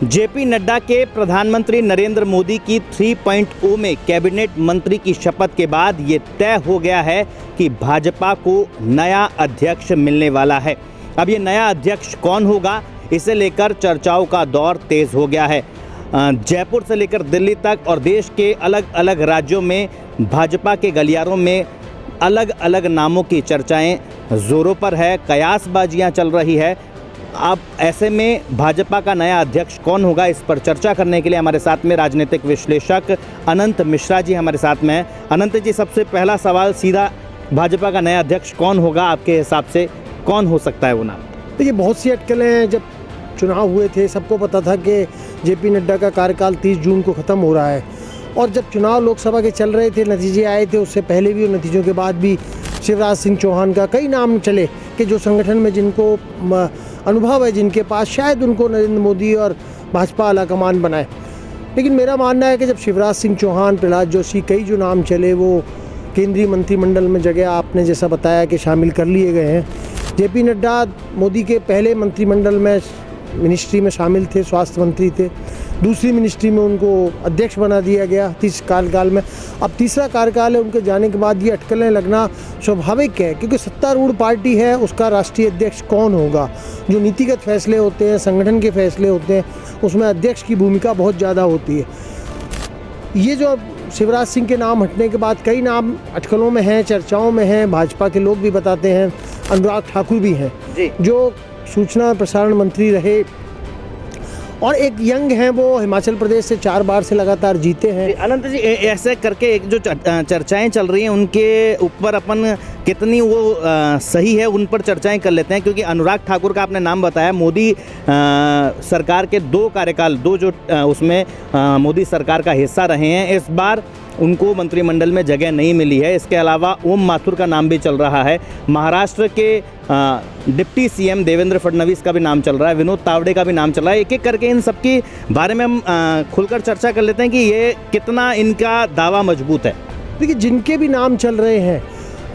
JP Nadda के प्रधानमंत्री नरेंद्र मोदी की 3.0 में कैबिनेट मंत्री की शपथ के बाद ये तय हो गया है कि भाजपा को नया अध्यक्ष मिलने वाला है। अब ये नया अध्यक्ष कौन होगा, इसे लेकर चर्चाओं का दौर तेज हो गया है। जयपुर से लेकर दिल्ली तक और देश के अलग अलग राज्यों में भाजपा के गलियारों में अलग अलग नामों की चर्चाएं जोरों पर है, कयासबाजियां चल रही है। अब ऐसे में भाजपा का नया अध्यक्ष कौन होगा, इस पर चर्चा करने के लिए हमारे साथ में राजनीतिक विश्लेषक अनंत मिश्रा जी हमारे साथ में हैं। अनंत जी, सबसे पहला सवाल सीधा, भाजपा का नया अध्यक्ष कौन होगा आपके हिसाब से, कौन हो सकता है वो नाम? देखिए, बहुत सी अटकलें हैं। जब चुनाव हुए थे सबको पता था कि जेपी नड्डा का कार्यकाल 30 जून को ख़त्म हो रहा है, और जब चुनाव लोकसभा के चल रहे थे, नतीजे आए थे, उससे पहले भी और नतीजों के बाद भी शिवराज सिंह चौहान का कई नाम चले कि जो संगठन में जिनको अनुभव है, जिनके पास, शायद उनको नरेंद्र मोदी और भाजपा आलाकमान बनाए। लेकिन मेरा मानना है कि जब शिवराज सिंह चौहान, प्रहलाद जोशी, कई जो नाम चले वो केंद्रीय मंत्रिमंडल में जगह आपने जैसा बताया कि शामिल कर लिए गए हैं। जेपी नड्डा मोदी के पहले मंत्रिमंडल में मिनिस्ट्री में शामिल थे, स्वास्थ्य मंत्री थे। दूसरी मिनिस्ट्री में उनको अध्यक्ष बना दिया गया 30 कार्यकाल में। अब तीसरा कार्यकाल है उनके जाने के बाद, ये अटकलें लगना स्वाभाविक है, क्योंकि सत्तारूढ़ पार्टी है, उसका राष्ट्रीय अध्यक्ष कौन होगा। जो नीतिगत फैसले होते हैं, संगठन के फैसले होते हैं, उसमें अध्यक्ष की भूमिका बहुत ज़्यादा होती है। ये जो शिवराज सिंह के नाम हटने के बाद कई नाम अटकलों में हैं, चर्चाओं में हैं, भाजपा के लोग भी बताते हैं। अनुराग ठाकुर भी हैं जो सूचना और प्रसारण मंत्री रहे, और एक यंग हैं, वो हिमाचल प्रदेश से 4 बार से लगातार जीते हैं। अनंत जी, ऐसे करके एक जो चर्चाएं चल रही हैं उनके ऊपर अपन कितनी वो सही है उन पर चर्चाएं कर लेते हैं, क्योंकि अनुराग ठाकुर का आपने नाम बताया। मोदी सरकार के 2 कार्यकाल, 2 जो उसमें मोदी सरकार का हिस्सा रहे हैं, इस बार उनको मंत्रिमंडल में जगह नहीं मिली है। इसके अलावा ओम माथुर का नाम भी चल रहा है। महाराष्ट्र के डिप्टी सीएम देवेंद्र फडणवीस का भी नाम चल रहा है, विनोद तावड़े का भी नाम चल रहा है। एक एक करके इन सब के बारे में हम खुलकर चर्चा कर लेते हैं कि ये कितना इनका दावा मजबूत है। देखिए, जिनके भी नाम चल रहे हैं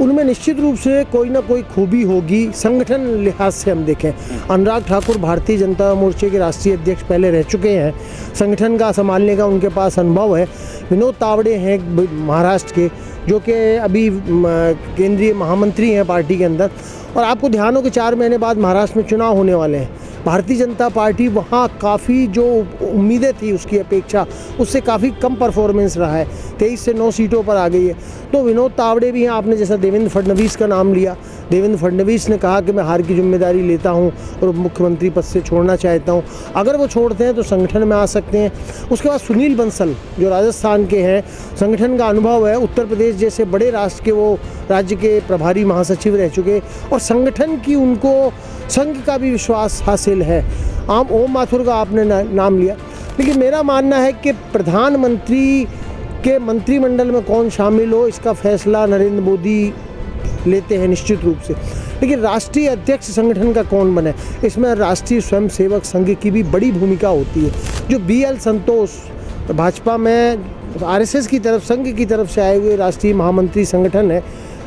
उनमें निश्चित रूप से कोई ना कोई खूबी होगी। संगठन लिहाज से हम देखें, अनुराग ठाकुर भारतीय जनता मोर्चे के राष्ट्रीय अध्यक्ष पहले रह चुके हैं, संगठन का संभालने का उनके पास अनुभव है। विनोद तावड़े हैं महाराष्ट्र के, जो कि अभी केंद्रीय महामंत्री हैं पार्टी के अंदर। और आपको ध्यान हो कि 4 महीने बाद महाराष्ट्र में चुनाव होने वाले हैं। भारतीय जनता पार्टी वहाँ काफ़ी जो उम्मीदें थी उसकी अपेक्षा उससे काफ़ी कम परफॉर्मेंस रहा है, 23 से 9 सीटों पर आ गई है। तो विनोद तावड़े भी हैं। आपने जैसा देवेंद्र फडणवीस का नाम लिया, देवेंद्र फडणवीस ने कहा कि मैं हार की जिम्मेदारी लेता हूं और मुख्यमंत्री पद से छोड़ना चाहता हूं। अगर वो छोड़ते हैं तो संगठन में आ सकते हैं। उसके बाद सुनील बंसल जो राजस्थान के हैं, संगठन का अनुभव है, उत्तर प्रदेश जैसे बड़े राष्ट्र के वो राज्य के प्रभारी महासचिव रह चुके, और संगठन की उनको संघ का भी विश्वास हासिल है। ओम माथुर का आपने नाम लिया, लेकिन मेरा मानना है कि प्रधानमंत्री के मंत्रिमंडल में कौन शामिल हो, इसका फैसला नरेंद्र मोदी लेते हैं निश्चित रूप से। लेकिन राष्ट्रीय अध्यक्ष संगठन का कौन बने, इसमें राष्ट्रीय स्वयंसेवक संघ की भी बड़ी भूमिका होती है। जो BL संतोष भाजपा में RSS की तरफ, संघ की तरफ से आए हुए राष्ट्रीय महामंत्री संगठन है,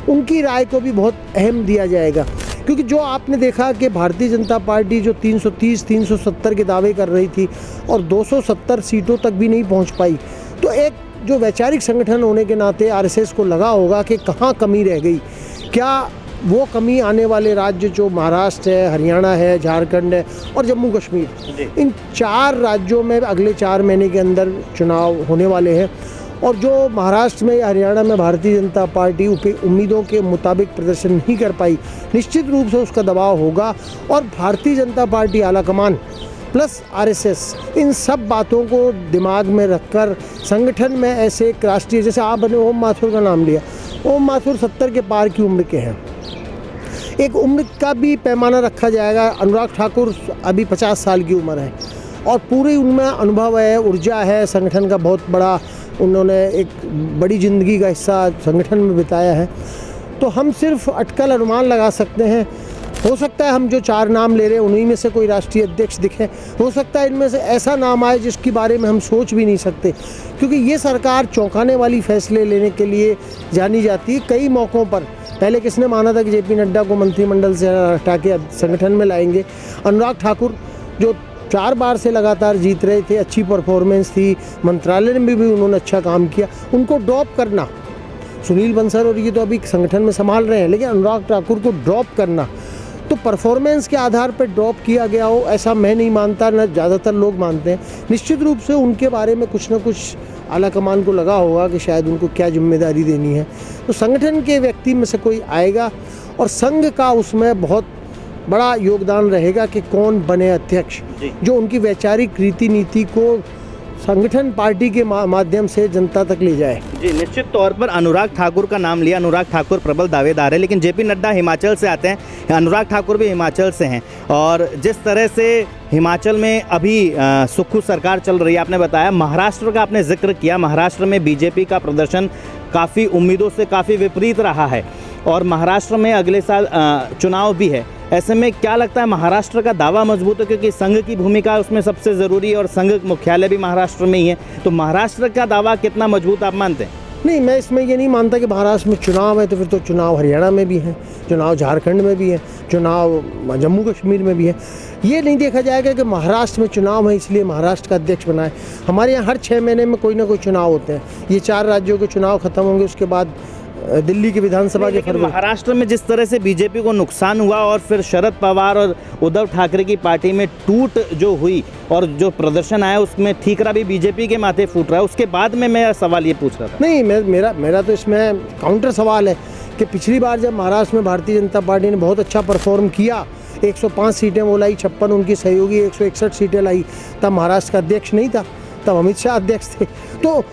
उनकी राय को भी बहुत अहम दिया जाएगा। क्योंकि जो आपने देखा कि भारतीय जनता पार्टी जो 330-370 के दावे कर रही थी और 270 सीटों तक भी नहीं पहुंच पाई, तो एक जो वैचारिक संगठन होने के नाते RSS को लगा होगा कि कहाँ कमी रह गई। क्या वो कमी आने वाले राज्य जो महाराष्ट्र है, हरियाणा है, झारखंड है और जम्मू कश्मीर, इन 4 राज्यों में अगले 4 महीने के अंदर चुनाव होने वाले हैं, और जो महाराष्ट्र में या हरियाणा में भारतीय जनता पार्टी उम्मीदों के मुताबिक प्रदर्शन नहीं कर पाई, निश्चित रूप से उसका दबाव होगा। और भारतीय जनता पार्टी आलाकमान प्लस RSS, इन सब बातों को दिमाग में रखकर संगठन में ऐसे एक राष्ट्रीय, जैसे आपने ओम माथुर का नाम लिया, ओम माथुर 70 के पार की उम्र के हैं, एक उम्र का भी पैमाना रखा जाएगा। अनुराग ठाकुर अभी 50 साल की उम्र है और पूरी उनमें अनुभव है, ऊर्जा है, संगठन का बहुत बड़ा, उन्होंने एक बड़ी ज़िंदगी का हिस्सा संगठन में बिताया है। तो हम सिर्फ अटकल अनुमान लगा सकते हैं। हो सकता है हम जो 4 नाम ले रहे हैं उन्हीं में से कोई राष्ट्रीय अध्यक्ष दिखे, हो सकता है इनमें से ऐसा नाम आए जिसके बारे में हम सोच भी नहीं सकते, क्योंकि ये सरकार चौंकाने वाली फैसले लेने के लिए जानी जाती है। कई मौक़ों पर पहले किसने माना था कि जेपी नड्डा को मंत्रिमंडल से हटा के संगठन में लाएंगे। अनुराग ठाकुर जो 4 बार से लगातार जीत रहे थे, अच्छी परफॉर्मेंस थी, मंत्रालय में भी उन्होंने अच्छा काम किया, उनको ड्रॉप करना, सुनील बंसल और ये तो अभी संगठन में संभाल रहे हैं, लेकिन अनुराग ठाकुर को ड्रॉप करना, तो परफॉर्मेंस के आधार पर ड्रॉप किया गया हो ऐसा मैं नहीं मानता, न ज़्यादातर लोग मानते हैं। निश्चित रूप से उनके बारे में कुछ ना कुछ आला कमान को लगा होगा कि शायद उनको क्या जिम्मेदारी देनी है, तो संगठन के व्यक्ति में से कोई आएगा और संघ का उसमें बहुत बड़ा योगदान रहेगा कि कौन बने अध्यक्ष, जो उनकी वैचारिक रीति नीति को संगठन पार्टी के माध्यम से जनता तक ले जाए। जी, निश्चित तौर पर अनुराग ठाकुर का नाम लिया, अनुराग ठाकुर प्रबल दावेदार है, लेकिन जेपी नड्डा हिमाचल से आते हैं, अनुराग ठाकुर भी हिमाचल से हैं, और जिस तरह से हिमाचल में अभी सुक्खू सरकार चल रही है, आपने बताया, महाराष्ट्र का आपने जिक्र किया, महाराष्ट्र में बीजेपी का प्रदर्शन काफ़ी उम्मीदों से काफ़ी विपरीत रहा है, और महाराष्ट्र में अगले साल चुनाव भी है। ऐसे में क्या लगता है महाराष्ट्र का दावा मजबूत है, क्योंकि संघ की भूमिका उसमें सबसे ज़रूरी है और संघ मुख्यालय भी महाराष्ट्र में ही है, तो महाराष्ट्र का दावा कितना मजबूत आप मानते हैं? नहीं, मैं इसमें ये नहीं मानता कि महाराष्ट्र में चुनाव है तो फिर तो चुनाव हरियाणा में भी है, चुनाव झारखंड में भी है, चुनाव जम्मू कश्मीर में भी है। ये नहीं देखा जाएगा कि महाराष्ट्र में चुनाव है इसलिए महाराष्ट्र का अध्यक्ष बनाए। हमारे यहाँ हर 6 महीने में कोई ना कोई चुनाव होते हैं, ये 4 राज्यों के चुनाव खत्म होंगे, उसके बाद दिल्ली की विधानसभा के फरवरी। महाराष्ट्र में जिस तरह से बीजेपी को नुकसान हुआ और फिर शरद पवार और उद्धव ठाकरे की पार्टी में टूट जो हुई और जो प्रदर्शन आया उसमें ठीकरा भी बीजेपी के माथे फूट रहा है, उसके बाद में मैं सवाल ये पूछ रहा था। नहीं, मेरा तो इसमें काउंटर सवाल है कि पिछली बार जब महाराष्ट्र में भारतीय जनता पार्टी ने बहुत अच्छा परफॉर्म किया, 105 सीटें वो लाई, 56 उनकी सहयोगी 161 सीटें लाई, तब महाराष्ट्र का अध्यक्ष नहीं था, तब अमित शाह अध्यक्ष थे। तो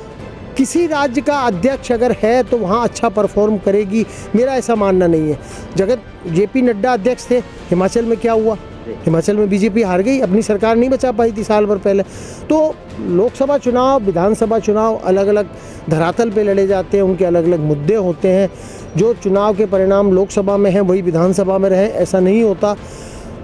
किसी राज्य का अध्यक्ष अगर है तो वहाँ अच्छा परफॉर्म करेगी, मेरा ऐसा मानना नहीं है। जगत जेपी नड्डा अध्यक्ष थे, हिमाचल में क्या हुआ? हिमाचल में बीजेपी हार गई, अपनी सरकार नहीं बचा पाई थी साल भर पहले। तो लोकसभा चुनाव, विधानसभा चुनाव अलग अलग धरातल पे लड़े जाते हैं, उनके अलग अलग मुद्दे होते हैं। जो चुनाव के परिणाम लोकसभा में हैं वही विधानसभा में रहे, ऐसा नहीं होता।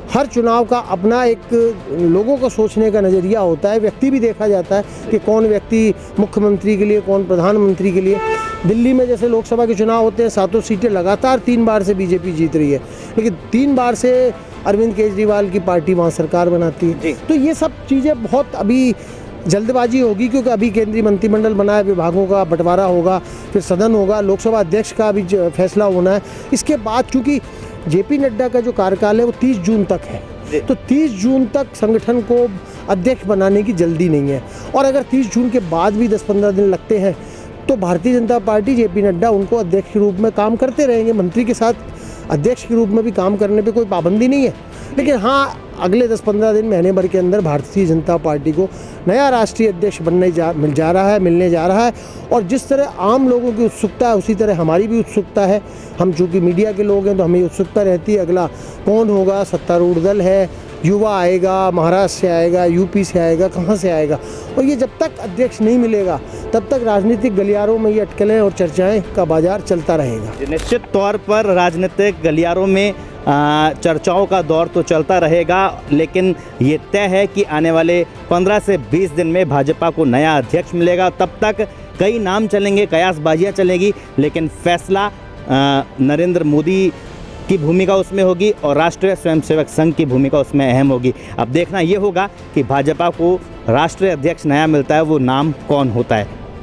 हर चुनाव का अपना एक लोगों का सोचने का नज़रिया होता है, व्यक्ति भी देखा जाता है कि कौन व्यक्ति मुख्यमंत्री के लिए, कौन प्रधानमंत्री के लिए। दिल्ली में जैसे लोकसभा के चुनाव होते हैं, 7 सीटें लगातार 3 बार से बीजेपी जीत रही है, लेकिन 3 बार से अरविंद केजरीवाल की पार्टी वहाँ सरकार बनाती है। तो ये सब चीज़ें बहुत अभी जल्दबाजी होगी, क्योंकि अभी केंद्रीय मंत्रिमंडल बना है, विभागों का बंटवारा होगा, फिर सदन होगा, लोकसभा अध्यक्ष का भी फैसला होना है। इसके बाद चूँकि जेपी नड्डा का जो कार्यकाल है वो 30 जून तक है, तो 30 जून तक संगठन को अध्यक्ष बनाने की जल्दी नहीं है, और अगर 30 जून के बाद भी 10-15 दिन लगते हैं तो भारतीय जनता पार्टी, जेपी नड्डा उनको अध्यक्ष के रूप में काम करते रहेंगे। मंत्री के साथ अध्यक्ष के रूप में भी काम करने पे कोई पाबंदी नहीं है, लेकिन हाँ, अगले 10-15 दिन, महीने भर के अंदर भारतीय जनता पार्टी को नया राष्ट्रीय अध्यक्ष मिलने जा रहा है। और जिस तरह आम लोगों की उत्सुकता है उसी तरह हमारी भी उत्सुकता है। हम चूँकि मीडिया के लोग हैं तो हमें उत्सुकता रहती है अगला कौन होगा, सत्तारूढ़ दल है, युवा आएगा, महाराष्ट्र से आएगा, यूपी से आएगा, कहाँ से आएगा। और ये जब तक अध्यक्ष नहीं मिलेगा तब तक राजनीतिक गलियारों में ये अटकलें और चर्चाएं का बाजार चलता रहेगा। निश्चित तौर पर राजनीतिक गलियारों में चर्चाओं का दौर तो चलता रहेगा, लेकिन ये तय है कि आने वाले 15 से 20 दिन में भाजपा को नया अध्यक्ष मिलेगा। तब तक कई नाम चलेंगे, कयासबाजियाँ चलेंगी, लेकिन फैसला नरेंद्र मोदी की भूमिका उसमें होगी और राष्ट्रीय स्वयंसेवक संघ की भूमिका उसमें अहम होगी। अब देखना ये होगा कि भाजपा को राष्ट्रीय अध्यक्ष नया मिलता है, वो नाम कौन होता है।